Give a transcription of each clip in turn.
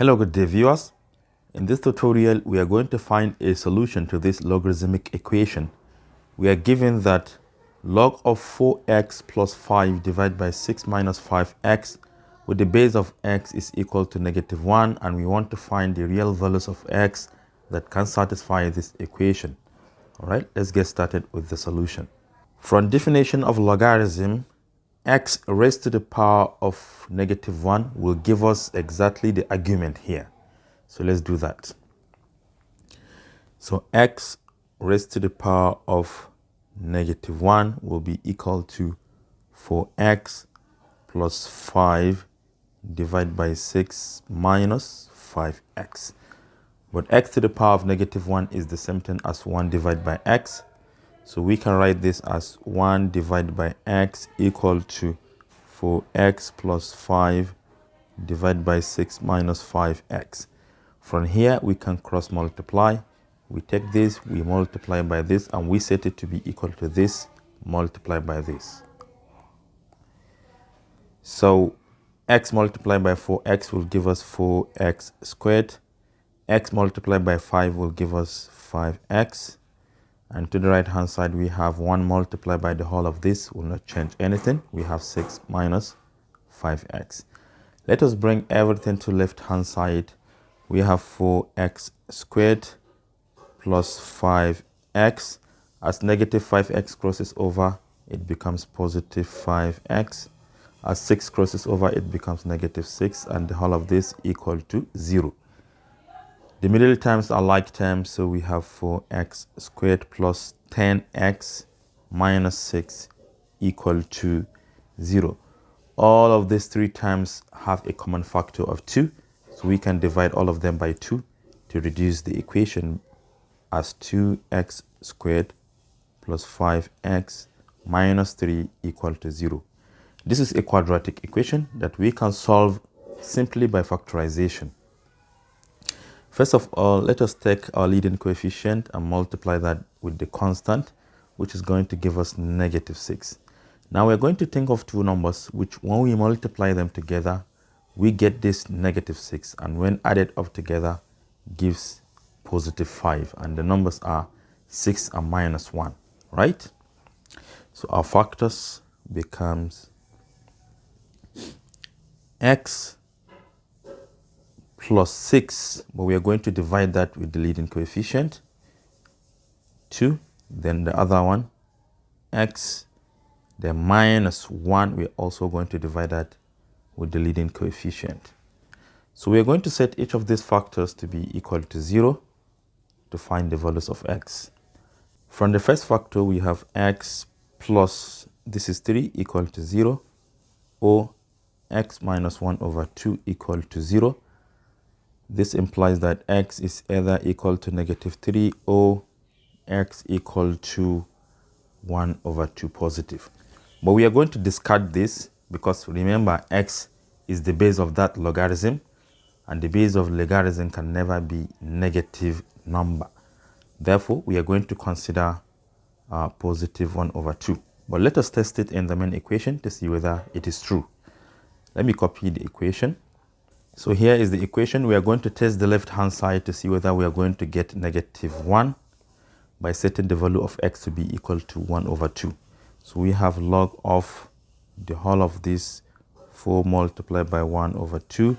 Hello, good day viewers. In this tutorial, we are going to find a solution to this logarithmic equation. We are given that log of 4x plus 5 divided by 6 minus 5x with the base of x is equal to -1, and we want to find the real values of x that can satisfy this equation. All right, let's get started with the solution. From definition of logarithm, x raised to the power of -1 will give us exactly the argument here. So let's do that. So x raised to the power of -1 will be equal to 4x plus 5 divided by 6 minus 5x. But x to the power of -1 is the same thing as 1 divided by x. So we can write this as 1 divided by x equal to 4x plus 5 divided by 6 minus 5x. From here, we can cross multiply. We take this, we multiply by this, and we set it to be equal to this, multiplied by this. So x multiplied by 4x will give us 4x squared. X multiplied by 5 will give us 5x. And to the right hand side, we have 1 multiplied by the whole of this will not change anything. We have 6 minus 5x. Let us bring everything to left hand side. We have 4x squared plus 5x. As -5x crosses over, it becomes positive 5x. As 6 crosses over, it becomes -6, and the whole of this equal to 0. The middle terms are like terms, so we have 4x squared plus 10x minus 6 equal to 0. All of these three terms have a common factor of 2, so we can divide all of them by 2 to reduce the equation as 2x squared plus 5x minus 3 equal to 0. This is a quadratic equation that we can solve simply by factorization. First of all, let us take our leading coefficient and multiply that with the constant, which is going to give us -6. Now we're going to think of two numbers, which when we multiply them together, we get this -6, and when added up together, gives +5. And the numbers are 6 and -1, right? So our factors becomes x plus 6, but we are going to divide that with the leading coefficient, 2, then the other one, x, then -1, we're also going to divide that with the leading coefficient. So we're going to set each of these factors to be equal to 0 to find the values of x. From the first factor, we have x plus, this is 3, equal to 0, or x minus 1 over 2 equal to 0. This implies that x is either equal to -3 or x equal to 1 over 2 positive. But we are going to discard this because remember, x is the base of that logarithm, and the base of logarithm can never be negative number. Therefore, we are going to consider positive 1 over 2. But let us test it in the main equation to see whether it is true. Let me copy the equation. So here is the equation. We are going to test the left-hand side to see whether we are going to get -1 by setting the value of x to be equal to 1 over 2. So we have log of the whole of this 4 multiplied by 1 over 2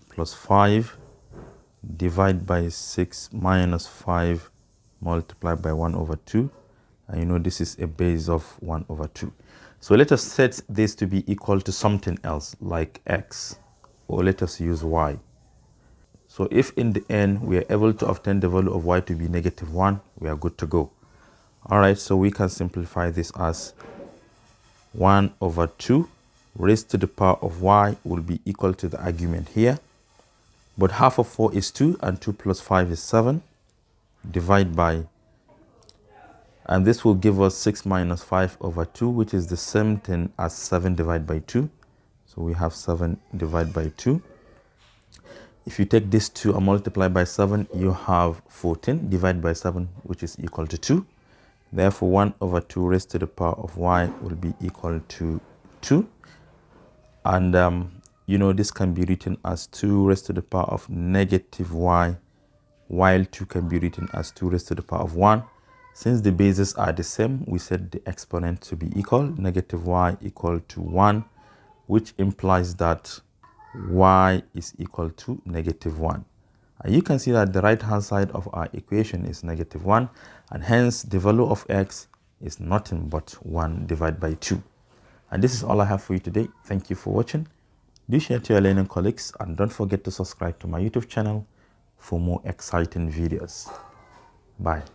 plus 5 divided by 6 minus 5 multiplied by 1 over 2. And you know this is a base of 1 over 2. So let us set this to be equal to something else like x. Or let us use y. So if in the end we are able to obtain the value of y to be -1, we are good to go. All right, so we can simplify this as 1 over 2 raised to the power of y will be equal to the argument here. But half of 4 is 2, and 2 plus 5 is 7. Divide by, and this will give us 6 minus 5 over 2, which is the same thing as 7 divided by 2. So we have 7 divided by 2. If you take this 2 and multiply by 7, you have 14 divided by 7, which is equal to 2. Therefore, 1 over 2 raised to the power of y will be equal to 2. And you know, this can be written as 2 raised to the power of negative y, while 2 can be written as 2 raised to the power of 1. Since the bases are the same, we set the exponent to be equal, negative y equal to 1, which implies that y is equal to negative 1. And you can see that the right hand side of our equation is negative 1, and hence the value of x is nothing but 1 divided by 2. And this is all I have for you today. Thank you for watching. Do share to your learning colleagues, and don't forget to subscribe to my YouTube channel for more exciting videos. Bye.